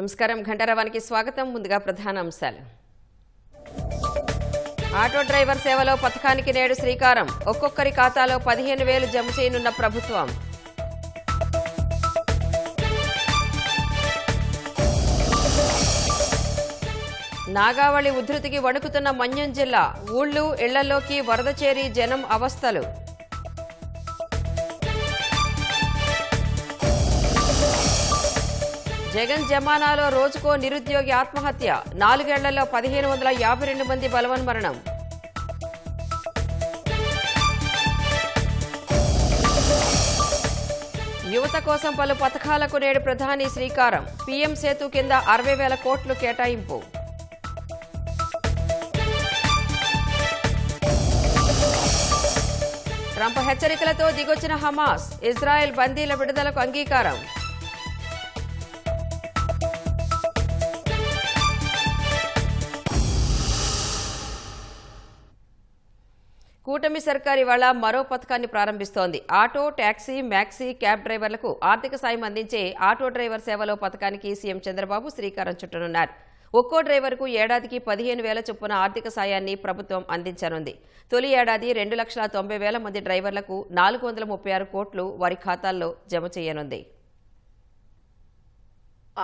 నమస్కారం ఘంటారావానికి స్వాగతం. ముందుగా ప్రధాన అంశాలు. ఆటో డ్రైవర్ సేవలో పథకానికి నేడు శ్రీకారం. ఒక్కొక్కరి ఖాతాలో 15,000 జమ చేయనున్న ప్రభుత్వం. నాగావళి ఉధృతికి వణుకుతున్న మన్యం జిల్లా. ఊళ్లు ఇళ్లలోకి వరద చేరి జనం అవస్థలు. జగన్ జమానాలో రోజుకో నిరుద్యోగి ఆత్మహత్య. 4 ఏళ్లలో 1,552 మంది బలవన్మరణం. యువత కోసం పలు పథకాలకు నేడు ప్రధాని శ్రీకారం. పీఎం సేతు కింద 60,000 కోట్లు కేటాయింపు. ట్రంప్ హెచ్చరికలతో దిగొచ్చిన హమాస్. ఇజ్రాయెల్ బందీల విడుదలకు అంగీకారం. కూటమి సర్కార్ ఇవాళ మరో పథకాన్ని ప్రారంభిస్తోంది. ఆటో, టాక్సీ, మ్యాక్సీ, క్యాబ్ డ్రైవర్లకు ఆర్థిక సాయం అందించే ఆటో డ్రైవర్ సేవలో పథకానికి సీఎం చంద్రబాబు శ్రీకారం చుట్టనున్నారు. ఒక్కో డ్రైవర్కు ఏడాదికి 15,000 చొప్పున ఆర్థిక సాయాన్ని ప్రభుత్వం అందించనుంది. తొలి ఏడాది 2,90,000 మంది డ్రైవర్లకు 436 కోట్లు వారి ఖాతాల్లో జమ చేయనుంది.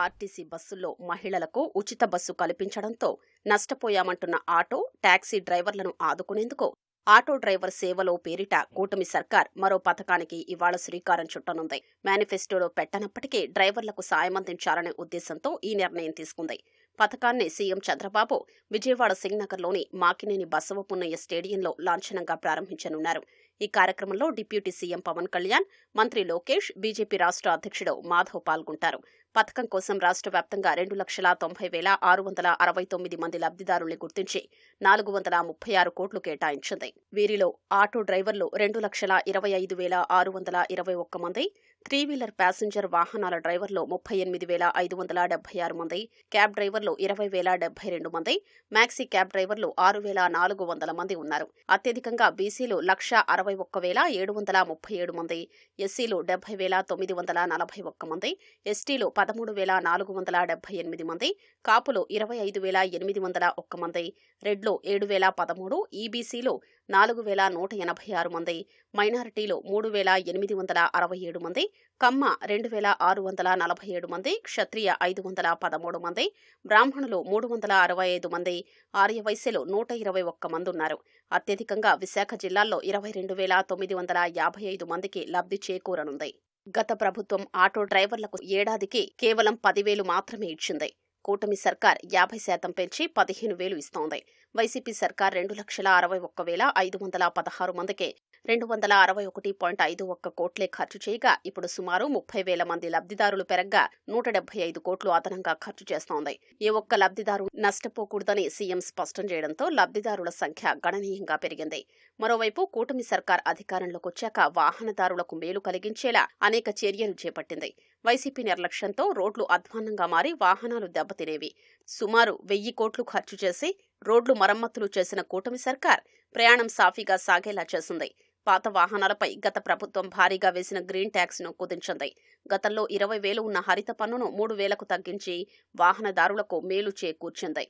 ఆర్టీసీ బస్సుల్లో మహిళలకు ఉచిత బస్సు కల్పించడంతో నష్టపోయామంటున్న ఆటో, టాక్సీ డ్రైవర్లను ఆదుకునేందుకు ఆటో డ్రైవర్ సేవలో పేరిట కూటమి సర్కార్ మరో పథకానికి ఇవాళ శ్రీకారం చుట్టనుంది. మేనిఫెస్టోలో పెట్టనప్పటికీ డ్రైవర్లకు సాయం అందించాలనే ఉద్దేశంతో ఈ నిర్ణయం తీసుకుంది. పథకాన్ని సీఎం చంద్రబాబు విజయవాడ సింగ్నగర్లోని మాకినేని బసవపున్నయ్య స్టేడియంలో లాంఛనంగా ప్రారంభించనున్నారు. ఈ కార్యక్రమంలో డిప్యూటీ సీఎం పవన్ కళ్యాణ్, మంత్రి లోకేష్, బీజేపీ రాష్ట్ర అధ్యక్షుడు మాధవ్ పాల్గొంటారు. పథకం కోసం రాష్ట్ర వ్యాప్తంగా 2,90,669 మంది లబ్ధిదారుల్ని గుర్తించి 436 కోట్లు కేటాయించింది. వీరిలో ఆటో డ్రైవర్లు 2,25,621 మంది, 3-వీలర్ ప్యాసింజర్ వాహనాల డ్రైవర్లు 38,576 మంది, క్యాబ్ డ్రైవర్లు 20,072 మంది, మ్యాక్సీ క్యాబ్ డ్రైవర్లు 6,400 మంది ఉన్నారు. అత్యధికంగా బీసీలు 1,61,737 మంది, ఎస్సీలు 70,941 మంది, ఎస్టీలు 13,478 మంది, కాపులు 25,801 మంది, రెడ్లు 7,013, ఈబీసీలు 4,186 మంది, మైనారిటీలు 3,867 మంది, కమ్మ 2,647 మంది, క్షత్రియ 513 మంది, బ్రాహ్మణులు 365 మంది, ఆర్యవైశ్యులు 121 మంది ఉన్నారు. అత్యధికంగా విశాఖ జిల్లాల్లో 22,955 మందికి లబ్ధి చేకూరనుంది. గత ప్రభుత్వం ఆటో డ్రైవర్లకు ఏడాదికి కేవలం 10,000 మాత్రమే ఇచ్చింది. కూటమి సర్కార్ 50% పెంచి 15,000 ఇస్తోంది. వైసీపీ సర్కార్ 2,61,516 మందికి 261.51 కోట్లే ఖర్చు చేయగా ఇప్పుడు సుమారు 30,000 మంది లబ్ధిదారులు పెరగ్గా 175 కోట్లు అదనంగా ఖర్చు చేస్తోంది. ఏ ఒక్క లబ్ధిదారు నష్టపోకూడదని సీఎం స్పష్టం చేయడంతో లబ్ధిదారుల సంఖ్య గణనీయంగా పెరిగింది. మరోవైపు కూటమి సర్కార్ అధికారంలోకి వచ్చాక వాహనదారులకు మేలు కలిగించేలా అనేక చర్యలు చేపట్టింది. వైసీపీ నిర్లక్ష్యంతో రోడ్లు అధ్వాన్నంగా మారి వాహనాలు దెబ్బతినేవి. సుమారు 1,000 కోట్లు ఖర్చు చేసి రోడ్లు మరమ్మతులు చేసిన కూటమి సర్కార్ ప్రయాణం సాఫీగా సాగేలా చేసింది. పాత వాహనాలపై గత ప్రభుత్వం భారీగా వేసిన గ్రీన్ ట్యాక్స్ ను కుదించింది. గతంలో 20,000 ఉన్న హరిత పన్నును 3,000కు తగ్గించి వాహనదారులకు మేలు చేకూర్చింది.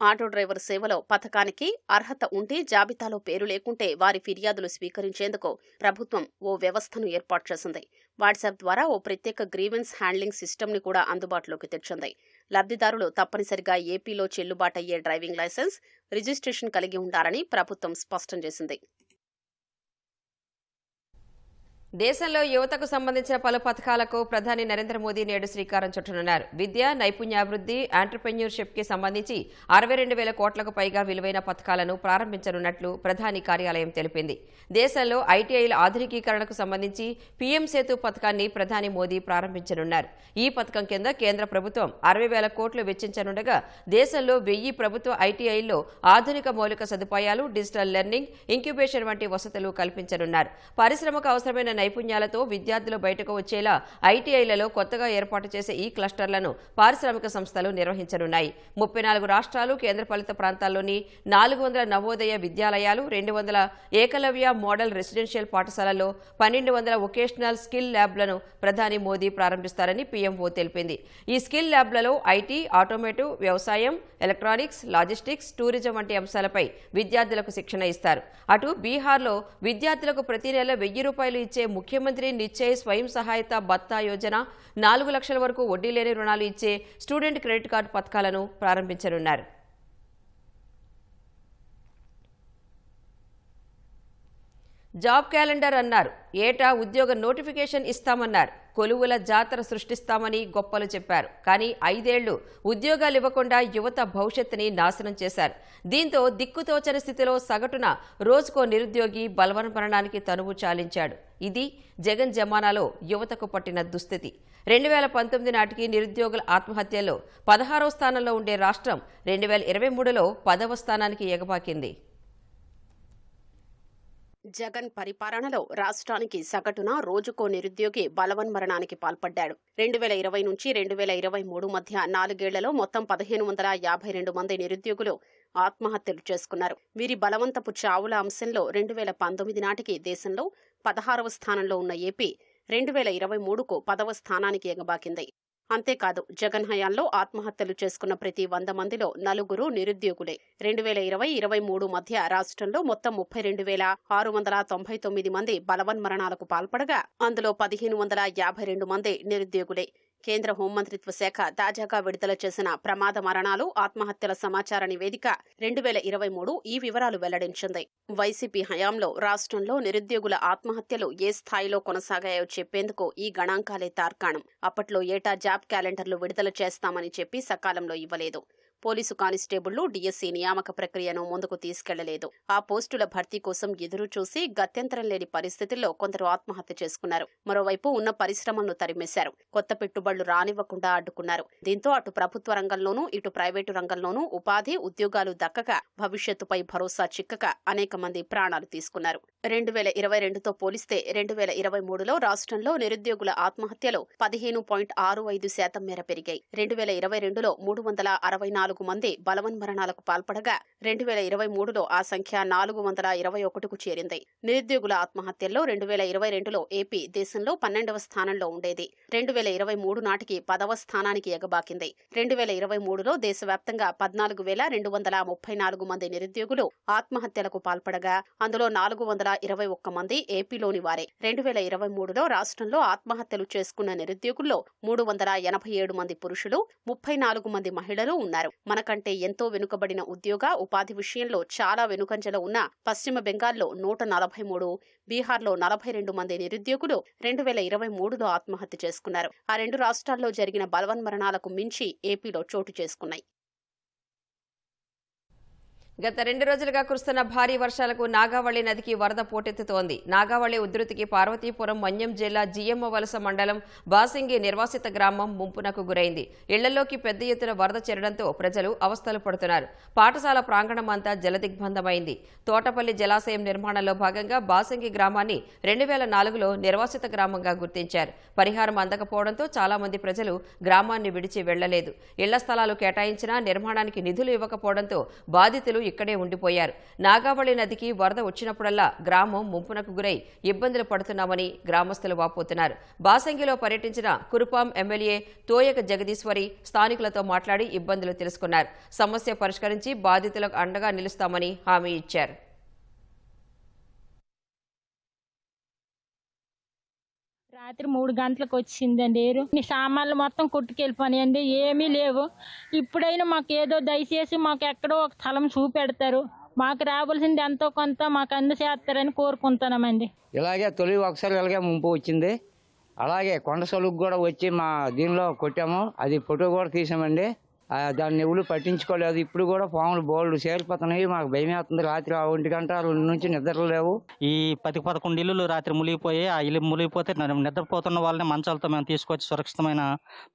ఆటో డ్రైవర్ సేవలో పథకానికి అర్హత ఉంటే జాబితాలో పేరు లేకుంటే వారి ఫిర్యాదులు స్వీకరించేందుకు ప్రభుత్వం ఓ వ్యవస్థను ఏర్పాటు చేసింది. వాట్సాప్ ద్వారా ఓ ప్రత్యేక గ్రీవెన్స్ హ్యాండ్లింగ్ సిస్టమ్ని కూడా అందుబాటులోకి తెచ్చింది. లబ్ధిదారులు తప్పనిసరిగా ఏపీలో చెల్లుబాటయ్యే డ్రైవింగ్ లైసెన్స్, రిజిస్ట్రేషన్ కలిగి ఉండాలని ప్రభుత్వం స్పష్టం చేసింది. దేశంలో యువతకు సంబంధించిన పలు పథకాలకు ప్రధాని నరేంద్ర మోదీ నేడు శ్రీకారం చుట్టనున్నారు. విద్య, నైపుణ్యాభివృద్ధి, ఆంటర్‌ప్రెన్యూర్‌షిప్ కి సంబంధించి 62,000 కోట్లకు పైగా విలువైన పథకాలను ప్రారంభించనున్నట్లు ప్రధాని కార్యాలయం తెలిపింది. దేశంలో ఐటీఐల ఆధునికీకరణకు సంబంధించి పీఎం సేతు పథకాన్ని ప్రధాని మోదీ ప్రారంభించనున్నారు. ఈ పథకం కింద కేంద్ర ప్రభుత్వం 60,000 కోట్లు వెచ్చించనుండగా దేశంలో 1,000 ప్రభుత్వ ఐటీఐల్లో ఆధునిక మౌలిక సదుపాయాలు, డిజిటల్ లెర్నింగ్, ఇంక్యుబేషన్ వంటి వసతులు కల్పించనున్నారు. పరిశ్రమకు అవసరమైన నైపుణ్యాలతో విద్యార్థులు బయటకు వచ్చేలా ఐటీఐలలో కొత్తగా ఏర్పాటు చేసే ఈ క్లస్టర్లను పారిశ్రామిక సంస్థలు నిర్వహించనున్నాయి. 34 రాష్ట్రాలు, కేంద్రపాలిత ప్రాంతాల్లోని 400 నవోదయ విద్యాలయాలు, 200 ఏకలవ్య మోడల్ రెసిడెన్షియల్ పాఠశాలల్లో 1200 వొకేషనల్ స్కిల్ ల్యాబ్లను ప్రధాని మోదీ ప్రారంభిస్తారని పీఎంఓ తెలిపింది. ఈ స్కిల్ ల్యాబ్లలో ఐటీ, ఆటోమేటివ్, వ్యవసాయం, ఎలక్ట్రానిక్స్, లాజిస్టిక్స్, టూరిజం వంటి అంశాలపై విద్యార్థులకు శిక్షణ ఇస్తారు. అటు బీహార్లో విద్యార్థులకు ప్రతి నెల 1000 రూపాయలు ఇచ్చే ముఖ్యమంత్రి నిశ్చయ్ స్వయం సహాయత భత్తా యోజన, 4 లక్షల వరకు వడ్డీ లేని రుణాలు ఇచ్చే స్టూడెంట్ క్రెడిట్ కార్డు పథకాలను ప్రారంభించనున్నారు. జాబ్ క్యాలెండర్ అన్నారు. ఏటా ఉద్యోగ నోటిఫికేషన్ ఇస్తామన్నారు. కొలువుల జాతర సృష్టిస్తామని గొప్పలు చెప్పారు. కానీ 5 ఏళ్లు ఉద్యోగాలు ఇవ్వకుండా యువత భవిష్యత్తుని నాశనం చేశారు. దీంతో దిక్కుతోచని స్థితిలో సగటున రోజుకో నిరుద్యోగి బలవన్మరణానికి తనువు చాలించాడు. ఇది జగన్ జమానాలో యువతకు పట్టిన దుస్థితి. 2019 నాటికి నిరుద్యోగుల ఆత్మహత్యల్లో 16వ స్థానంలో ఉండే రాష్ట్రం 2023లో 10వ స్థానానికి ఎగబాకింది. జగన్ పరిపాలనలో రాష్ట్రానికి సగటున రోజుకో నిరుద్యోగి బలవన్మరణానికి పాల్పడ్డాడు. 2020 నుంచి 2023 మధ్య 4 ఏళ్లలో మొత్తం 1552 మంది నిరుద్యోగులు ఆత్మహత్యలు చేసుకున్నారు. వీరి బలవంతపు చావుల అంశంలో 2019 నాటికి దేశంలో 16వ స్థానంలో ఉన్న ఏపీ 2023కు 10వ స్థానానికి ఎగబాకింది. అంతేకాదు, జగన్ హయాంలో ఆత్మహత్యలు చేసుకున్న ప్రతి 100 మందిలో 4 నిరుద్యోగులే. 2020-23 మధ్య రాష్ట్రంలో మొత్తం 32,699 మంది బలవన్మరణాలకు పాల్పడగా అందులో 1,552 మంది నిరుద్యోగులే. కేంద్ర హోంమంత్రిత్వ శాఖ తాజాగా విడుదల చేసిన ప్రమాద మరణాలు, ఆత్మహత్యల సమాచార నివేదిక 2023 ఈ వివరాలు వెల్లడించింది. వైసీపీ హయాంలో రాష్ట్రంలో నిరుద్యోగుల ఆత్మహత్యలు ఏ స్థాయిలో కొనసాగాయో చెప్పేందుకు ఈ గణాంకాలే తార్కాణం. అప్పట్లో ఏటా జాబ్ క్యాలెండర్లు విడుదల చేస్తామని చెప్పి సకాలంలో ఇవ్వలేదు. పోలీసు కానిస్టేబుళ్లు డిఎస్సీ నియామక ప్రక్రియను ముందుకు తీసుకెళ్లలేదు. ఆ పోస్టుల భర్తీ కోసం ఎదురు చూసి గత్యంతరం లేని పరిస్థితుల్లో కొందరు ఆత్మహత్య చేసుకున్నారు. మరోవైపు ఉన్న పరిశ్రమలను తరిమేశారు. కొత్త పెట్టుబడులు రానివ్వకుండా అడ్డుకున్నారు. దీంతో అటు ప్రభుత్వ రంగంలోనూ ఇటు ప్రైవేటు రంగంలోనూ ఉపాధి, ఉద్యోగాలు దక్కక, భవిష్యత్తుపై భరోసా చిక్కక అనేక మంది ప్రాణాలు తీసుకున్నారు. 2022తో పోలిస్తే 2023లో రాష్ట్రంలో నిరుద్యోగుల ఆత్మహత్యలు 15.65% మేర పెరిగాయి. 2022లో 364 మంది బలవన్మరణాలకు పాల్పడగా 2023లో ఆ సంఖ్య 421కు చేరింది. నిరుద్యోగుల ఆత్మహత్యల్లో 2022లో ఏపీ దేశంలో 12వ స్థానంలో ఉండేది. 2023 నాటికి 10వ స్థానానికి ఎగబాకింది. 2023లో దేశవ్యాప్తంగా 14,234 మంది నిరుద్యోగులు ఆత్మహత్యలకు పాల్పడగా అందులో 421 మంది ఏపీలోని వారే. 2023లో రాష్ట్రంలో ఆత్మహత్యలు చేసుకున్న నిరుద్యోగుల్లో 387 మంది పురుషులు, 34 మంది మహిళలు ఉన్నారు. మనకంటే ఎంతో వెనుకబడిన ఉద్యోగ, ఉపాధి విషయంలో చాలా వెనుకంజలో ఉన్న పశ్చిమ బెంగాల్లో 143, బీహార్లో 42 మంది నిరుద్యోగులు 2023లో ఆత్మహత్య చేసుకున్నారు. ఆ 2 రాష్ట్రాల్లో జరిగిన బలవన్మరణాలకు మించి ఏపీలో చోటు చేసుకున్నాయి. గత 2 రోజులుగా కురుస్తున్న భారీ వర్షాలకు నాగావళి నదికి వరద పోటెత్తుతోంది. నాగావళి ఉధృతికి పార్వతీపురం మన్యం జిల్లా జియ్యమ్మ వలస మండలం బాసింగి నిర్వాసిత గ్రామం ముంపునకు గురైంది. ఇళ్లలోకి పెద్ద ఎత్తున వరద చేరడంతో ప్రజలు అవస్థలు పడుతున్నారు. పాఠశాల ప్రాంగణం అంతా జలదిగ్బంధమైంది. తోటపల్లి జలాశయం నిర్మాణంలో భాగంగా బాసింగి గ్రామాన్ని 2004లో నిర్వాసిత గ్రామంగా గుర్తించారు. పరిహారం అందకపోవడంతో చాలా మంది ప్రజలు గ్రామాన్ని విడిచి వెళ్లలేదు. ఇళ్ల స్థలాలు కేటాయించినా నిర్మాణానికి నిధులు ఇవ్వకపోవడంతో బాధితులు ఇక్కడే ఉండిపోయారు. నాగావళి నదికి వరద వచ్చినప్పుడల్లా గ్రామం ముంపునకు గురై ఇబ్బందులు పడుతున్నామని గ్రామస్తులు వాపోతున్నారు. బాసంగిలో పర్యటించిన కురుపాం ఎమ్మెల్యే తోయక జగదీశ్వరి స్థానికులతో మాట్లాడి ఇబ్బందులు తెలుసుకున్నారు. సమస్య పరిష్కరించి బాధితులకు అండగా నిలుస్తామని హామీ ఇచ్చారు. రాత్రి 3 గంటలకు వచ్చిందండి. సామాన్లు మొత్తం కొట్టుకెళ్ళిపోయాయండి. ఏమీ లేవు. ఇప్పుడైనా మాకు ఏదో దయచేసి మాకు ఎక్కడో ఒక స్థలం చూపెడతారు. మాకు రావాల్సింది ఎంతో కొంత మాకు అందచేస్తారని కోరుకుంటున్నామండి. ఇలాగే తొలి ఒకసారి ఇలాగే ముంపు వచ్చింది. అలాగే కొండ సలుగు కూడా వచ్చి మా దీనిలో కొట్టాము. అది ఫోటో కూడా తీసామండి. దాన్ని ఎవరు పట్టించుకోలేదు. ఇప్పుడు కూడా పాములు బోల్డ్ చేరిపోతున్నాయి. మాకు భయం వేస్తుంది. రాత్రి 1 గంట 2 నుంచి నిద్ర లేవు. ఈ 10-11 ఇల్లులు రాత్రి మునిగిపోయి ఆ ఇల్లు మునిగిపోతే నిద్రపోతున్న వాళ్ళని మంచాలతో మేము తీసుకొచ్చి సురక్షితమైన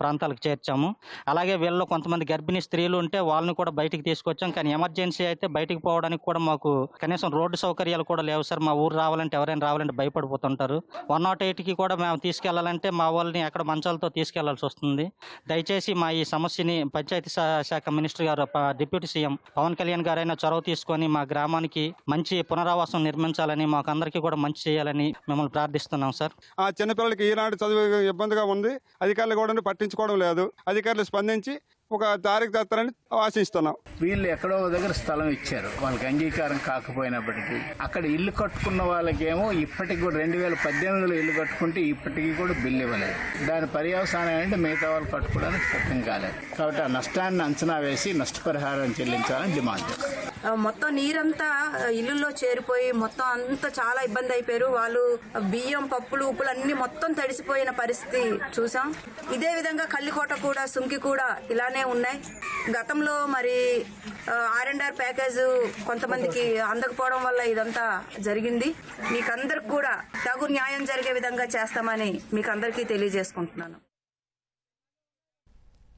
ప్రాంతాలకు చేర్చాము. అలాగే వీళ్ళలో కొంతమంది గర్భిణీ స్త్రీలు ఉంటే వాళ్ళని కూడా బయటికి తీసుకొచ్చాం. కానీ ఎమర్జెన్సీ అయితే బయటికి పోవడానికి కూడా మాకు కనీసం రోడ్డు సౌకర్యాలు కూడా లేవు సార్. మా ఊరు రావాలంటే ఎవరైనా రావాలంటే భయపడిపోతుంటారు. 108కి కూడా మేము తీసుకెళ్లాలంటే మా వాళ్ళని ఎక్కడ మంచాలతో తీసుకెళ్లాల్సి వస్తుంది. దయచేసి మా ఈ సమస్యని పంచాయతీ శాఖ మినిస్టర్ గారు, డిప్యూటీ సీఎం పవన్ కళ్యాణ్ గారైనా చొరవ తీసుకొని మా గ్రామానికి మంచి పునరావాసం నిర్మించాలని, మాకు అందరికీ కూడా మంచి చేయాలని మిమ్మల్ని ప్రార్థిస్తున్నాం సార్. ఆ చిన్నపిల్లలకి ఈనాడు చదువు ఇబ్బందిగా ఉంది. అధికారులు కూడా పట్టించుకోవడం లేదు. అధికారులు స్పందించి ఒక తారీఖు తెస్తారని ఆశిస్తున్నాం. వీళ్ళు ఎక్కడో దగ్గర స్థలం ఇచ్చారు, వాళ్ళకి అంగీకారం కాకపోయినప్పటికీ అక్కడ ఇల్లు కట్టుకున్న వాళ్ళకేమో ఇప్పటికి కూడా 2018లో ఇల్లు కట్టుకుంటే ఇప్పటికీ కూడా బిల్లు ఇవ్వలేదు. దాని పర్యవసానం ఏంటంటే మిగతా వాళ్ళు కట్టుకోవడానికి సిద్ధం కాలేదు. కాబట్టి ఆ నష్టాన్ని అంచనా వేసి నష్టపరిహారం చెల్లించాలని డిమాండ్ చేస్తారు. మొత్తం నీరంతా ఇల్లుల్లో చేరిపోయి మొత్తం అంతా చాలా ఇబ్బంది అయిపోయారు. వాళ్ళు బియ్యం, పప్పులు, ఉప్పులు అన్ని మొత్తం తడిసిపోయిన పరిస్థితి చూసాం. ఇదే విధంగా కల్లికోట కూడా, సుంకి కూడా ఇలానే ఉన్నాయి. గతంలో మరి R&R ప్యాకేజ్ కొంతమందికి అందకపోవడం వల్ల ఇదంతా జరిగింది. మీకందరికి కూడా తగు న్యాయం జరిగే విధంగా చేస్తామని మీకు అందరికీ తెలియజేసుకుంటున్నాను.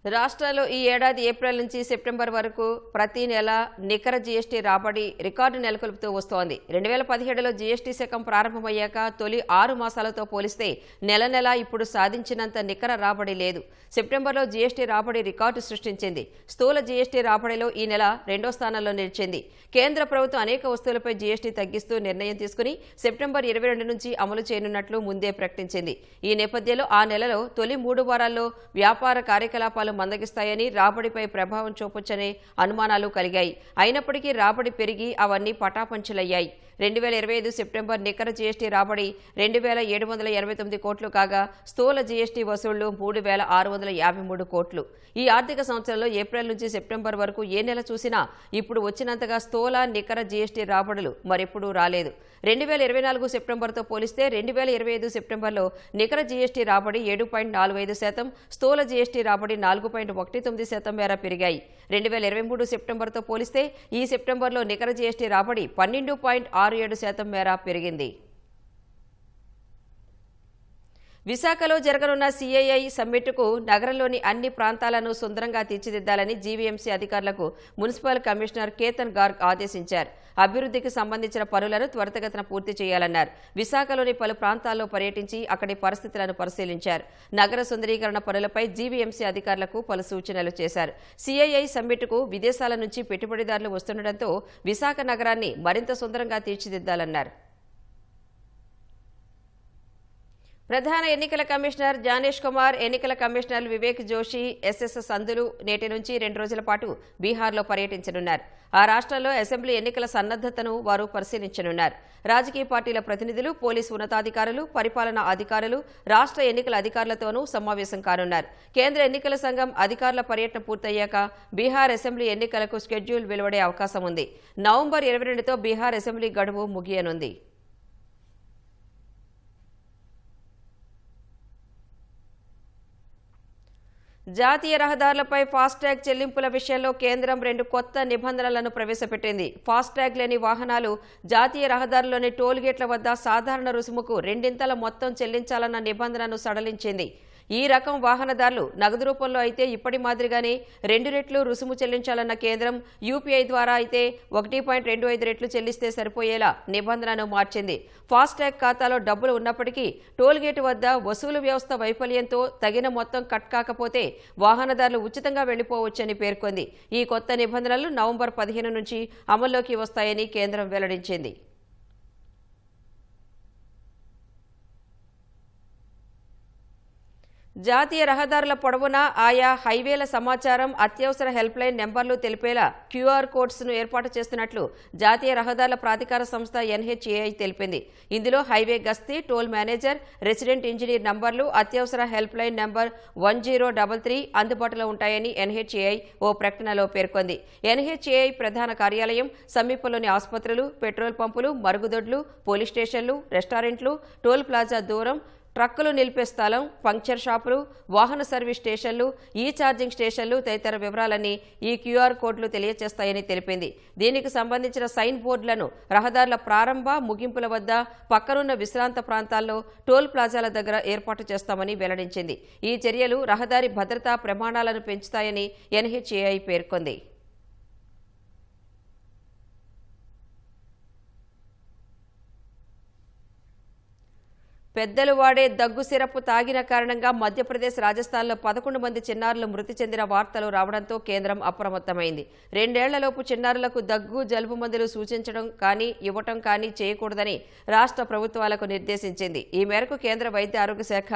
రాష్ట్రాల్లో ఈ ఏడాది ఏప్రిల్ నుంచి సెప్టెంబర్ వరకు ప్రతి నెల నికర జీఎస్టీ రాబడి రికార్డు నెలకొల్పుతూ వస్తోంది. 2017లో జీఎస్టీ శకం ప్రారంభమయ్యాక తొలి 6 మాసాలతో పోలిస్తే నెల నెలా ఇప్పుడు సాధించినంత నికర రాబడి లేదు. సెప్టెంబర్లో జీఎస్టీ రాబడి రికార్డు సృష్టించింది. స్థూల జీఎస్టీ రాబడిలో ఈ నెల 2వ స్థానంలో నిలిచింది. కేంద్ర ప్రభుత్వం అనేక వస్తువులపై జీఎస్టీ తగ్గిస్తూ నిర్ణయం తీసుకుని సెప్టెంబర్ 22 నుంచి అమలు చేయనున్నట్లు ముందే ప్రకటించింది. ఈ నేపథ్యంలో ఆ నెలలో తొలి 3 వారాల్లో వ్యాపార కార్యకలాపాలు మందగిస్తాయని, రాబడిపై ప్రభావం చూపొచ్చనే అనుమానాలు కలిగాయి. అయినప్పటికీ రాబడి పెరిగి అవన్నీ పటాపంచలయ్యాయి. 2025 సెప్టెంబర్ నికర జీఎస్టీ రాబడి 2789 కోట్లు కాగా స్థూల జీఎస్టీ వసూళ్లు 3653 కోట్లు. ఈ ఆర్థిక సంవత్సరంలో ఏప్రిల్ నుంచి సెప్టెంబర్ వరకు ఏ నెల చూసినా ఇప్పుడు వచ్చినంతగా స్థూల నికర జీఎస్టీ రాబడులు మరెప్పుడూ రాలేదు. 2024 సెప్టెంబర్తో పోలిస్తే 2025 సెప్టెంబర్లో నికర జీఎస్టీ రాబడి 7.45%, స్థూల జీఎస్టీ రాబడి 4.19% మేర పెరిగాయి. 2023 సెప్టెంబర్తో పోలిస్తే ఈ సెప్టెంబర్లో నికర జీఎస్టీ రాబడి 12.67% మేర పెరిగింది. విశాఖలో జరగనున్న సిఐఐ సమ్మిట్కు నగరంలోని అన్ని ప్రాంతాలను సుందరంగా తీర్చిదిద్దాలని జీవీఎంసీ అధికారులకు మున్సిపల్ కమిషనర్ కేతన్ గార్గ్ ఆదేశించారు. అభివృద్ధికి సంబంధించిన పనులను త్వరితగతిన పూర్తి చేయాలన్నారు. విశాఖలోని పలు ప్రాంతాల్లో పర్యటించి అక్కడి పరిస్థితులను పరిశీలించారు. నగర సుందరీకరణ పనులపై జీవీఎంసీ అధికారులకు పలు సూచనలు చేశారు. సిఐఐ సమ్మిట్కు విదేశాల నుంచి పెట్టుబడిదారులు వస్తుండటంతో విశాఖ నగరాన్ని మరింత సుందరంగా తీర్చిదిద్దాలన్నారు. ప్రధాన ఎన్నికల కమిషనర్ జ్ఞానేష్ కుమార్, ఎన్నికల కమిషనర్ వివేక్ జోషి, ఎస్ఎస్ సంధులు నేటి నుంచి 2 రోజుల పాటు బీహార్లో పర్యటించనున్నారు. ఆ రాష్ట్రంలో అసెంబ్లీ ఎన్నికల సన్నద్ధతను వారు పరిశీలించనున్నారు. రాజకీయ పార్టీల ప్రతినిధులు, పోలీసు ఉన్నతాధికారులు, పరిపాలనా అధికారులు, రాష్ట్ర ఎన్నికల అధికారులతోనూ సమావేశం కానున్నారు. కేంద్ర ఎన్నికల సంఘం అధికారుల పర్యటన పూర్తయ్యాక బీహార్ అసెంబ్లీ ఎన్నికలకు షెడ్యూల్ వెలువడే అవకాశం ఉంది. నవంబర్ 22తో బీహార్ అసెంబ్లీ గడువు ముగియనుంది. జాతీయ రహదారులపై ఫాస్టాగ్ చెల్లింపుల విషయంలో కేంద్రం 2 కొత్త నిబంధనలను ప్రవేశపెట్టింది. ఫాస్టాగ్ లేని వాహనాలు జాతీయ రహదారుల్లోని టోల్ గేట్ల వద్ద సాధారణ రుసుముకు 2 మొత్తం చెల్లించాలన్న నిబంధనను సడలించింది. ఈ రకం వాహనదారులు నగదు రూపంలో అయితే ఇప్పటి మాదిరిగానే 2 రెట్లు రుసుము చెల్లించాలన్న కేంద్రం యూపీఐ ద్వారా అయితే 1.25 రెట్లు చెల్లిస్తే సరిపోయేలా నిబంధనను మార్చింది. ఫాస్టాగ్ ఖాతాలో డబ్బులు ఉన్నప్పటికీ టోల్గేట్ వద్ద వసూలు వ్యవస్థ వైఫల్యంతో తగిన మొత్తం కట్ కాకపోతే వాహనదారులు ఉచితంగా వెళ్లిపోవచ్చని పేర్కొంది. ఈ కొత్త నిబంధనలు నవంబర్ 15 నుంచి అమల్లోకి వస్తాయని కేంద్రం వెల్లడించింది. జాతీయ రహదారుల పొడవునా ఆయా హైవేల సమాచారం, అత్యవసర హెల్ప్లైన్ నెంబర్లు తెలిపేలా క్యూఆర్ కోడ్స్ను ఏర్పాటు చేస్తున్నట్లు జాతీయ రహదారుల ప్రాధికార సంస్థ NHAI తెలిపింది. ఇందులో హైవే గస్తీ, టోల్ మేనేజర్, రెసిడెంట్ ఇంజనీర్ నంబర్లు, అత్యవసర హెల్ప్లైన్ నెంబర్ 1033 అందుబాటులో ఉంటాయని NHAI ఓ ప్రకటనలో పేర్కొంది. NHAI ప్రధాన కార్యాలయం, సమీపంలోని ఆసుపత్రులు, పెట్రోల్ పంపులు, మరుగుదొడ్లు, పోలీస్ స్టేషన్లు, రెస్టారెంట్లు, టోల్ ప్లాజా దూరం, ట్రక్కులు నిలిపే స్థలం, పంక్చర్ షాపులు, వాహన సర్వీస్ స్టేషన్లు, ఈ ఛార్జింగ్ స్టేషన్లు తదితర వివరాలన్నీ ఈ క్యూఆర్ కోడ్లు తెలియజేస్తాయని తెలిపింది. దీనికి సంబంధించిన సైన్ బోర్డులను రహదారుల ప్రారంభ, ముగింపుల వద్ద, పక్కనున్న విశ్రాంత ప్రాంతాల్లో, టోల్ ప్లాజాల దగ్గర ఏర్పాటు చేస్తామని వెల్లడించింది. ఈ చర్యలు రహదారి భద్రతా ప్రమాణాలను పెంచుతాయని NHAI పేర్కొంది. పెద్దలు వాడే దగ్గు సిరప్ తాగిన కారణంగా మధ్యప్రదేశ్, రాజస్థాన్లో 11 మంది చిన్నారులు మృతి చెందిన వార్తలు రావడంతో కేంద్రం అప్రమత్తమైంది. 2 ఏళ్లలోపు చిన్నారులకు దగ్గు, జలుబు మందులు సూచించడం కానీ ఇవ్వటం కానీ చేయకూడదని రాష్ట్ర ప్రభుత్వాలకు నిర్దేశించింది. ఈ మేరకు కేంద్ర వైద్య ఆరోగ్య శాఖ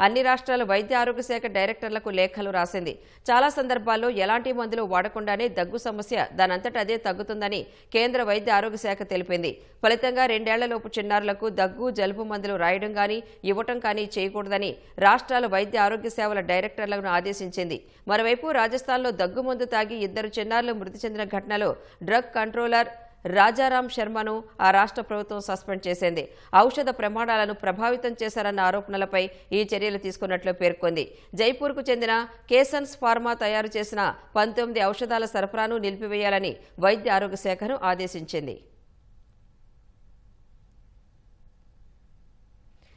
అన్ని రాష్ట్రాల వైద్య ఆరోగ్య శాఖ డైరెక్టర్లకు లేఖలు రాసింది. చాలా సందర్భాల్లో ఎలాంటి మందులు వాడకుండానే దగ్గు సమస్య దానంతట అదే తగ్గుతుందని కేంద్ర వైద్య ఆరోగ్య శాఖ తెలిపింది. ఫలితంగా 2 ఏళ్లలోపు చిన్నారులకు దగ్గు, జలుబు మందులు రాయడం కానీ ఇవ్వటం కానీ చేయకూడదని రాష్ట్రాల వైద్య ఆరోగ్య సేవల డైరెక్టర్లను ఆదేశించింది. మరోవైపు రాజస్థాన్లో దగ్గుమందు తాగి 2 చిన్నారులు మృతి చెందిన ఘటనలో డ్రగ్ కంట్రోలర్ రాజారాం శర్మను ఆ రాష్ట్ర ప్రభుత్వం సస్పెండ్ చేసింది. ఔషధ ప్రమాణాలను ప్రభావితం చేశారన్న ఆరోపణలపై ఈ చర్యలు తీసుకున్నట్లు పేర్కొంది. జైపూర్కు చెందిన కేసన్స్ ఫార్మా తయారు చేసిన 19 ఔషధాల సరఫరాను నిలిపివేయాలని వైద్య ఆరోగ్య శాఖను ఆదేశించింది.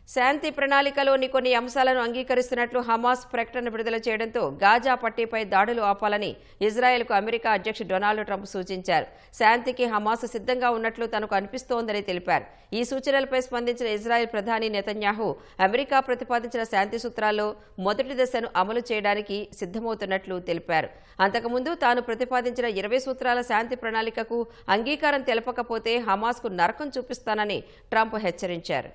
శాంతి ప్రణాళికలోని కొన్ని అంశాలను అంగీకరిస్తున్నట్లు హమాస్ ప్రకటన విడుదల చేయడంతో గాజా పట్టీపై దాడులు ఆపాలని ఇజ్రాయెల్కు అమెరికా అధ్యక్షుడు డొనాల్డ్ ట్రంప్ సూచించారు. శాంతికి హమాస్ సిద్ధంగా ఉన్నట్లు తనకు అనిపిస్తోందని తెలిపారు. ఈ సూచనలపై స్పందించిన ఇజ్రాయెల్ ప్రధాని నెతన్యాహు అమెరికా ప్రతిపాదించిన శాంతి సూత్రాల్లో మొదటి దశను అమలు చేయడానికి సిద్ధమవుతున్నట్లు తెలిపారు. అంతకుముందు తాను ప్రతిపాదించిన 20 సూత్రాల శాంతి ప్రణాళికకు అంగీకారం తెలపకపోతే హమాస్కు నరకం చూపిస్తానని ట్రంప్ హెచ్చరించారు.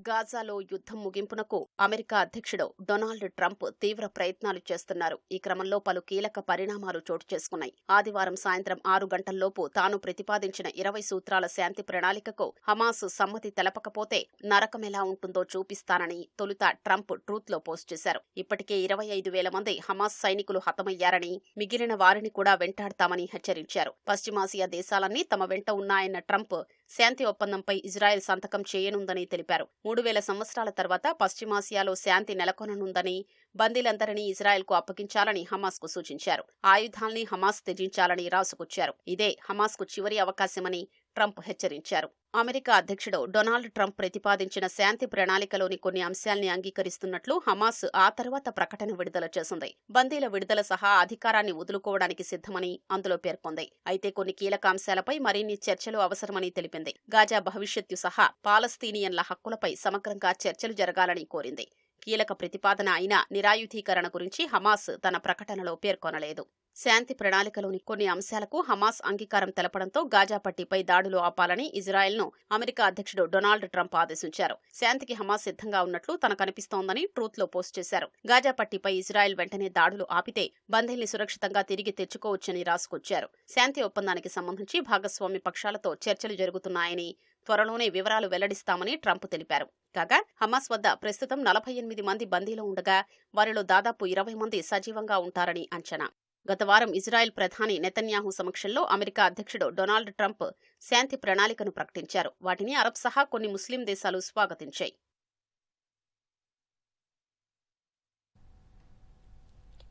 గాజాలో యుద్ధం ముగింపునకు అమెరికా అధ్యక్షుడు డొనాల్డ్ ట్రంప్ తీవ్ర ప్రయత్నాలు చేస్తున్నారు. ఈ క్రమంలో పలు కీలక పరిణామాలు చోటు చేసుకున్నాయి. ఆదివారం సాయంత్రం 6 గంటల్లోపు తాను ప్రతిపాదించిన 20 సూత్రాల శాంతి ప్రణాళికకు హమాస్ సమ్మతి తెలపకపోతే నరకమెలా ఉంటుందో చూపిస్తానని తొలుత ట్రంప్ ట్రూత్ లో పోస్ట్ చేశారు. ఇప్పటికే 25,000 మంది హమాస్ సైనికులు హతమయ్యారని, మిగిలిన వారిని కూడా వెంటాడతామని హెచ్చరించారు. పశ్చిమాసియా దేశాలన్నీ తమ వెంట ఉన్నాయన్న ట్రంప్ శాంతి ఒప్పందంపై ఇజ్రాయెల్ సంతకం చేయనుందని తెలిపారు. 3000 సంవత్సరాల తర్వాత పశ్చిమాసియాలో శాంతి నెలకొననుందని, బందీలందరినీ ఇజ్రాయెల్కు అప్పగించాలని హమాస్కు సూచించారు. ఆయుధాల్ని హమాస్ త్యజించాలని రాసుకొచ్చారు. ఇదే హమాస్కు చివరి అవకాశమని ట్రంప్ హెచ్చరించారు. అమెరికా అధ్యక్షుడు డొనాల్డ్ ట్రంప్ ప్రతిపాదించిన శాంతి ప్రణాళికలోని కొన్ని అంశాల్ని అంగీకరిస్తున్నట్లు హమాస్ ఆ తర్వాత ప్రకటన విడుదల చేసింది. బందీల విడుదల సహా అధికారాన్ని వదులుకోవడానికి సిద్ధమని అందులో పేర్కొంది. అయితే కొన్ని కీలక అంశాలపై మరిన్ని చర్చలు అవసరమని తెలిపింది. గాజా భవిష్యత్తు సహా పాలస్తీనియన్ల హక్కులపై సమగ్రంగా చర్చలు జరగాలని కోరింది. కీలక ప్రతిపాదన అయిన నిరాయుధీకరణ గురించి హమాస్ తన ప్రకటనలో పేర్కొనలేదు. శాంతి ప్రణాళికలోని కొన్ని అంశాలకు హమాస్ అంగీకారం తెలపడంతో గాజా పట్టీపై దాడులు ఆపాలని ఇజ్రాయెల్ను అమెరికా అధ్యక్షుడు డొనాల్డ్ ట్రంప్ ఆదేశించారు. శాంతికి హమాస్ సిద్ధంగా ఉన్నట్లు తనకనిపిస్తోందని ట్రూత్ లో పోస్ట్ చేశారు. గాజా పట్టీపై ఇజ్రాయెల్ వెంటనే దాడులు ఆపితే బందీల్ని సురక్షితంగా తిరిగి తెచ్చుకోవచ్చని రాసుకొచ్చారు. శాంతి ఒప్పందానికి సంబంధించి భాగస్వామి పక్షాలతో చర్చలు జరుగుతున్నాయని, త్వరలోనే వివరాలు వెల్లడిస్తామని ట్రంప్ తెలిపారు. కాగా హమాస్ వద్ద ప్రస్తుతం 48 మంది బందీలు ఉండగా వారిలో దాదాపు 20 మంది సజీవంగా ఉంటారని అంచనా. గత వారం ఇజ్రాయెల్ ప్రధాని నెతన్యాహు సమక్షంలో అమెరికా అధ్యక్షుడు డొనాల్డ్ ట్రంప్ శాంతి ప్రణాళికను ప్రకటించారు. వాటిని అరబ్ సహా కొన్ని ముస్లిం దేశాలు స్వాగతించాయి.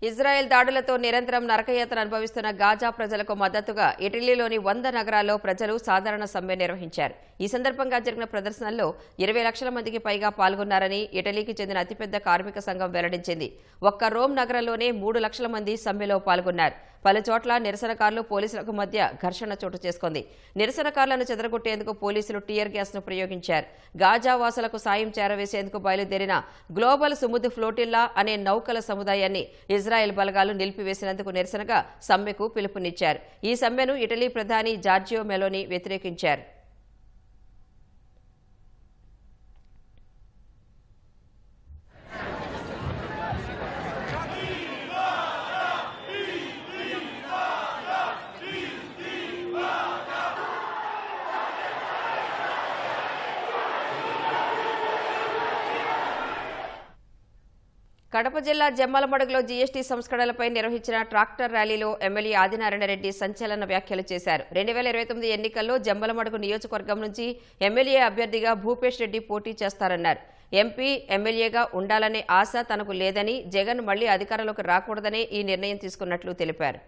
ఇజ్రాయెల్ దాడులతో నిరంతరం నరకయాతన అనుభవిస్తున్న గాజా ప్రజలకు మద్దతుగా ఇటలీలోని 100 నగరాల్లో ప్రజలు సాధారణ సమ్మె నిర్వహించారు. ఈ సందర్భంగా జరిగిన ప్రదర్శనల్లో 20 లక్షల మందికి పైగా పాల్గొన్నారని ఇటలీకి చెందిన అతిపెద్ద కార్మిక సంఘం వెల్లడించింది. ఒక్క రోమ్ నగరంలోనే 3 లక్షల మంది సమ్మెలో పాల్గొన్నారు. పలు చోట్ల నిరసనకారులు, పోలీసులకు మధ్య ఘర్షణ చోటు చేసుకుంది. నిరసనకారులను చెదరగొట్టేందుకు పోలీసులు టియర్ గ్యాస్ ను ప్రయోగించారు. గాజా వాసులకు సాయం చేరవేసేందుకు బయలుదేరిన గ్లోబల్ సుముద్ ఫ్లోటిల్లా అనే నౌకల సముదాయాన్ని ఇజ్రాయెల్ బలగాలు నిలిపివేసినందుకు నిరసనగా సమ్మెకు పిలుపునిచ్చారు. ఈ సమ్మెను ఇటలీ ప్రధాని జార్జియో మెలోని వ్యతిరేకించారు. కడప జిల్లా జమ్మలమడుగులో జీఎస్టీ సంస్కరణలపై నిర్వహించిన ట్రాక్టర్ ర్యాలీలో ఎమ్మెల్యే ఆదినారాయణరెడ్డి సంచలన వ్యాఖ్యలు చేశారు. 2029 ఎన్నికల్లో జమ్మలమడుగు నియోజకవర్గం నుంచి ఎమ్మెల్యే అభ్యర్థిగా భూపేష్ రెడ్డి పోటీ చేస్తారన్నారు. ఎంపీ ఎమ్మెల్యేగా ఉండాలనే ఆశ తనకు లేదని, జగన్ మళ్లీ అధికారంలోకి రాకూడదనే ఈ నిర్ణయం తీసుకున్నట్లు తెలిపారు.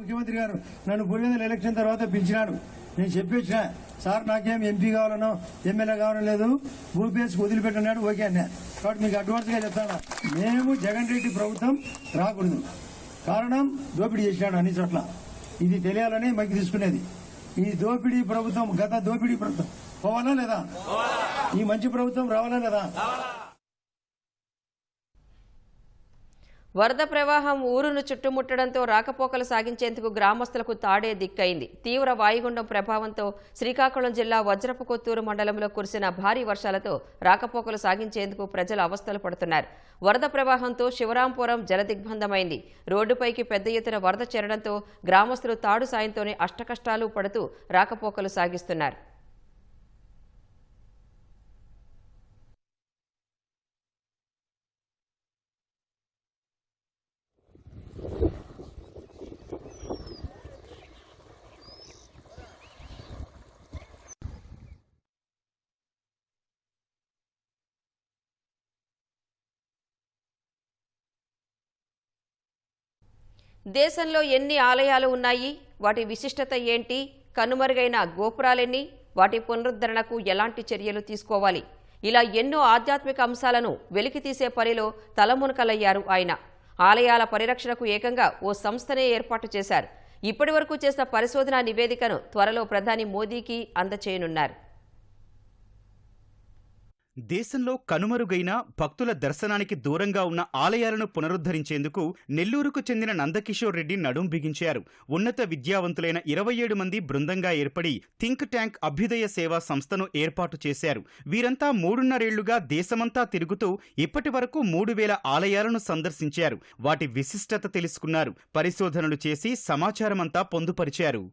ముఖ్యమంత్రి గారు నన్ను 300 ఎలక్షన్ తర్వాత పిలిచినాడు. నేను చెప్పొచ్చిన, సార్ నాకేం ఎంపీ కావాలనో ఎమ్మెల్యే కావాలని లేదు, భూపేష్ వదిలిపెట్టన్నాడు, ఓకే అన్నా. కాబట్టి మీకు అడ్వాన్స్గా చెప్తాను, మేము జగన్ రెడ్డి ప్రభుత్వం రాకూడదు. కారణం దోపిడీ చేసినాడు అన్ని చోట్ల. ఇది తెలియాలని మాకు తీసుకునేది. ఈ దోపిడీ ప్రభుత్వం, గత దోపిడీ ప్రభుత్వం పోవాలా లేదా? ఈ మంచి ప్రభుత్వం రావాలా లేదా? వరద ప్రవాహం ఊరును చుట్టుముట్టడంతో రాకపోకలు సాగించేందుకు గ్రామస్తులకు తాడే దిక్కైంది. తీవ్ర వాయుగుండం ప్రభావంతో శ్రీకాకుళం జిల్లా వజ్రపు కొత్తూరు మండలంలో కురిసిన భారీ వర్షాలతో రాకపోకలు సాగించేందుకు ప్రజలు అవస్థలు పడుతున్నారు. వరద ప్రవాహంతో శివరాంపురం జలదిగ్బంధమైంది. రోడ్డుపైకి పెద్ద ఎత్తున వరద చేరడంతో గ్రామస్తులు తాడు సాయంతోనే అష్టకష్టాలు పడుతూ రాకపోకలు సాగిస్తున్నారు. దేశంలో ఎన్ని ఆలయాలు ఉన్నాయి, వాటి విశిష్టత ఏంటి, కనుమరుగైన గోపురాలెన్ని, వాటి పునరుద్ధరణకు ఎలాంటి చర్యలు తీసుకోవాలి, ఇలా ఎన్నో ఆధ్యాత్మిక అంశాలను వెలికితీసే పనిలో తలమునకలయ్యారు ఆయన. ఆలయాల పరిరక్షణకు ఏకంగా ఓ సంస్థనే ఏర్పాటు చేశారు. ఇప్పటివరకు చేసిన పరిశోధనా నివేదికను త్వరలో ప్రధాని మోదీకి అందచేయనున్నారు. దేశంలో కనుమరుగైన భక్తుల దర్శనానికి దూరంగా ఉన్న ఆలయాలను పునరుద్ధరించేందుకు నెల్లూరుకు చెందిన నందకిషోర్ రెడ్డి నడుం బిగించారు. ఉన్నత విద్యావంతులైన 27 మంది బృందంగా ఏర్పడి థింక్ ట్యాంక్ అభ్యుదయ సేవా సంస్థను ఏర్పాటు చేశారు. వీరంతా 3.5 ఏళ్లుగా దేశమంతా తిరుగుతూ ఇప్పటి వరకు 3000 ఆలయాలను సందర్శించారు. వాటి విశిష్టత తెలుసుకున్నారు. పరిశోధనలు చేసి సమాచారమంతా పొందుపరిచారు.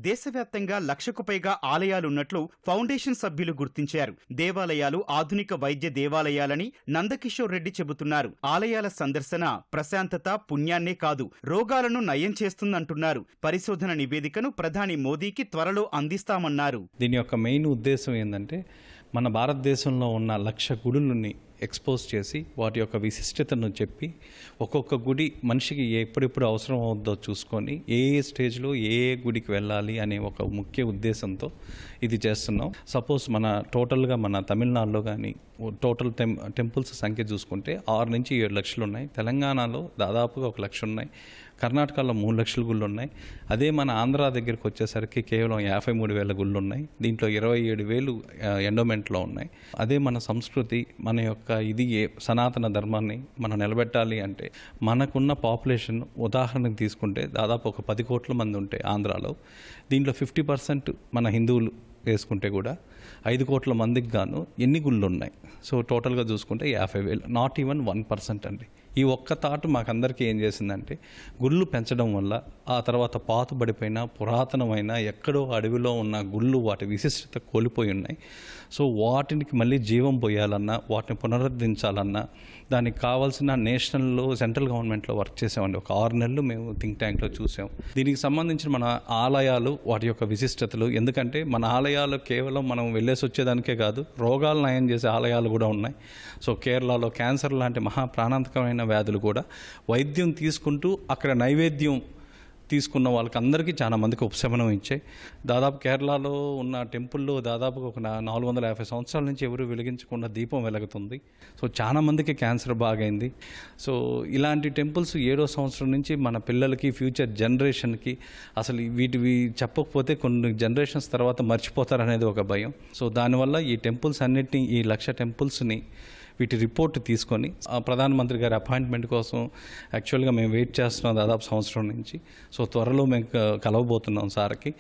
దేశవ్యాప్తంగా 1,00,000కు పైగా ఆలయాలున్నట్లు ఫౌండేషన్ సభ్యులు గుర్తించారు. దేవాలయాలు ఆధునిక వైద్య దేవాలయాలని నందకిషోర్ రెడ్డి చెబుతున్నారు. ఆలయాల సందర్శన ప్రశాంతత, పుణ్యాన్నే కాదు, రోగాలను నయం చేస్తుందంటున్నారు. పరిశోధన నివేదికను ప్రధాని మోదీకి త్వరలో అందిస్తామన్నారు. దీని యొక్క మెయిన్ ఉద్దేశం ఏంటంటే, మన భారతదేశంలో ఉన్న 1,00,000 గుడులని ఎక్స్పోజ్ చేసి వాటి యొక్క విశిష్టతను చెప్పి, ఒక్కొక్క గుడి మనిషికి ఎప్పుడెప్పుడు అవసరం అవుద్దో చూసుకొని ఏ స్టేజ్లో ఏ గుడికి వెళ్ళాలి అనే ఒక ముఖ్య ఉద్దేశంతో ఇది చేస్తున్నాం. సపోజ్ టోటల్గా మన తమిళనాడులో కానీ టోటల్ టెంపుల్స్ సంఖ్య చూసుకుంటే 6 నుంచి 7 లక్షలు ఉన్నాయి. తెలంగాణలో దాదాపుగా 1 లక్ష ఉన్నాయి. కర్ణాటకలో 3 లక్షల గుళ్ళు ఉన్నాయి. అదే మన ఆంధ్ర దగ్గరికి వచ్చేసరికి కేవలం 53,000 గుళ్ళు ఉన్నాయి. దీంట్లో 27,000 ఎండోమెంట్లో ఉన్నాయి. అదే మన సంస్కృతి, మన యొక్క సనాతన ధర్మాన్ని మనం నిలబెట్టాలి అంటే మనకున్న పాపులేషన్ ఉదాహరణకు తీసుకుంటే దాదాపు ఒక 10 కోట్ల మంది ఉంటే ఆంధ్రాలో, దీంట్లో 50% మన హిందువులు వేసుకుంటే కూడా 5 కోట్ల మందికి గాను ఎన్ని గుళ్ళు ఉన్నాయి? సో టోటల్గా చూసుకుంటే 50,000, నాట్ ఈవెన్ 1% అండి. ఈ ఒక్క థాట్ మాకందరికీ ఏం చేసిందంటే, గుళ్ళు పెంచడం వల్ల ఆ తర్వాత పాతుబడిపోయిన పురాతనమైన ఎక్కడో అడవిలో ఉన్న గుళ్ళు వాటి విశిష్టత కోల్పోయి ఉన్నాయి. సో వాటికి మళ్ళీ జీవం పోయాలన్నా, వాటిని పునరుద్ధరించాలన్నా దానికి కావాల్సిన సెంట్రల్ గవర్నమెంట్లో వర్క్ చేసామండి. ఒక 6 నెలలు మేము థింక్ ట్యాంక్లో చూసాం. దీనికి సంబంధించిన మన ఆలయాలు, వాటి యొక్క విశిష్టతలు, ఎందుకంటే మన ఆలయాలు కేవలం మనం వెళ్ళేసి వచ్చేదానికే కాదు, రోగాలు నయం చేసే ఆలయాలు కూడా ఉన్నాయి. సో కేరళలో క్యాన్సర్ లాంటి మహా ప్రాణాంతకమైన వ్యాధులు కూడా వైద్యం తీసుకుంటూ అక్కడ నైవేద్యం తీసుకున్న వాళ్ళకి అందరికీ చాలా మందికి ఉపశమనం ఇచ్చాయి. దాదాపు కేరళలో ఉన్న టెంపుల్లో దాదాపు ఒక 450 సంవత్సరాల నుంచి ఎవరు వెలిగించకుండా దీపం వెలుగుతుంది. సో చాలా మందికి క్యాన్సర్ బాగైంది. సో ఇలాంటి టెంపుల్స్ 7వ సంవత్సరం నుంచి మన పిల్లలకి, ఫ్యూచర్ జనరేషన్కి అసలు వీటివి చెప్పకపోతే కొన్ని జనరేషన్స్ తర్వాత మర్చిపోతారనేది ఒక భయం. సో దానివల్ల ఈ టెంపుల్స్ అన్నిటినీ, ఈ 1,00,000 టెంపుల్స్ని వీటి రిపోర్ట్ తీసుకొని ప్రధానమంత్రి గారి అపాయింట్మెంట్ కోసం యాక్చువల్గా మేము వెయిట్ చేస్తున్నాం దాదాపు సంవత్సరం నుంచి. సో త్వరలో మేము కలవబోతున్నాం సార్కి.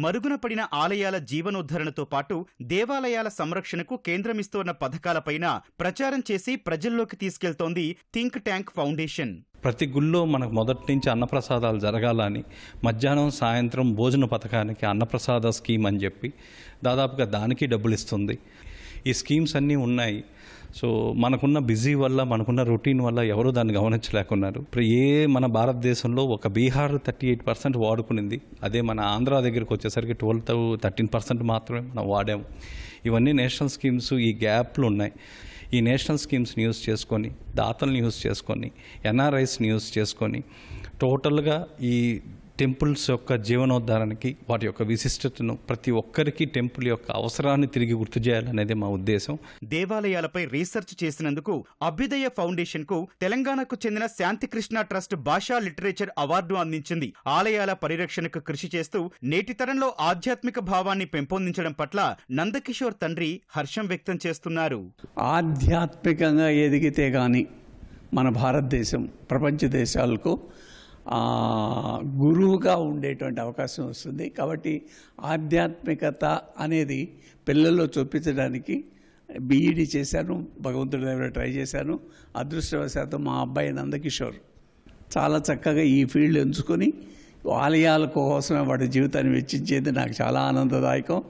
మరుగున పడిన ఆలయాల జీవనోద్ధరణతో పాటు దేవాలయాల సంరక్షణకు కేంద్రమిస్తున్న పథకాలపైన ప్రచారం చేసి ప్రజల్లోకి తీసుకెళ్తోంది థింక్ ట్యాంక్ ఫౌండేషన్. ప్రతి గుళ్ళో మనకు మొదటి నుంచి అన్నప్రసాదాలు జరగాలని మధ్యాహ్నం సాయంత్రం భోజన పథకానికి అన్నప్రసాద స్కీమ్ అని చెప్పి దాదాపుగా దానికి డబ్బులు ఇస్తుంది. ఈ స్కీమ్స్ అన్నీ ఉన్నాయి. సో మనకున్న బిజీ వల్ల, మనకున్న రొటీన్ వల్ల ఎవరు దాన్ని గమనించలేకున్నారు. ఇప్పుడు మన భారతదేశంలో ఒక బీహార్ 38% వాడుకునింది. అదే మన ఆంధ్ర దగ్గరికి వచ్చేసరికి 12-13% మాత్రమే మనం వాడాము. ఇవన్నీ నేషనల్ స్కీమ్స్. ఈ గ్యాప్లు ఉన్నాయి. ఈ నేషనల్ స్కీమ్స్ని యూజ్ చేసుకొని, దాతల్ని యూజ్ చేసుకొని, ఎన్ఆర్ఐస్ని యూజ్ చేసుకొని టోటల్గా ఈ టెంపుల్స్ యొక్క జీవనోద్ధారానికి వాటి యొక్క విశిష్టతను ప్రతి ఒక్కరికి టెంపుల్ యొక్క అవసరాన్ని తిరిగి గుర్తు చేయాలనేది మా ఉద్దేశం. దేవాలయాలపై రీసెర్చ్ చేసినందుకు అభ్యుదయ ఫౌండేషన్కు తెలంగాణకు చెందిన శాంతికృష్ణ ట్రస్ట్ భాషా లిటరేచర్ అవార్డు అందించింది. ఆలయాల పరిరక్షణకు కృషి చేస్తూ నేటి తరంలో ఆధ్యాత్మిక భావాన్ని పెంపొందించడం పట్ల నందకిషోర్ తండ్రి హర్షం వ్యక్తం చేస్తున్నారు. ఆధ్యాత్మికంగా ఎదిగితే గాని మన భారతదేశం ప్రపంచ దేశాలకు గురువుగా ఉండేటువంటి అవకాశం వస్తుంది. కాబట్టి ఆధ్యాత్మికత అనేది పిల్లల్లో చొప్పించడానికి బీఈడీ చేశాను, భగవంతుడి దగ్గర ట్రై చేశాను. అదృష్టవశాత్తు మా అబ్బాయి నందకిషోర్ చాలా చక్కగా ఈ ఫీల్డ్ ఎంచుకొని ఆలయాల కోసమే వాడి జీవితాన్ని వెచ్చించేది నాకు చాలా ఆనందదాయకం.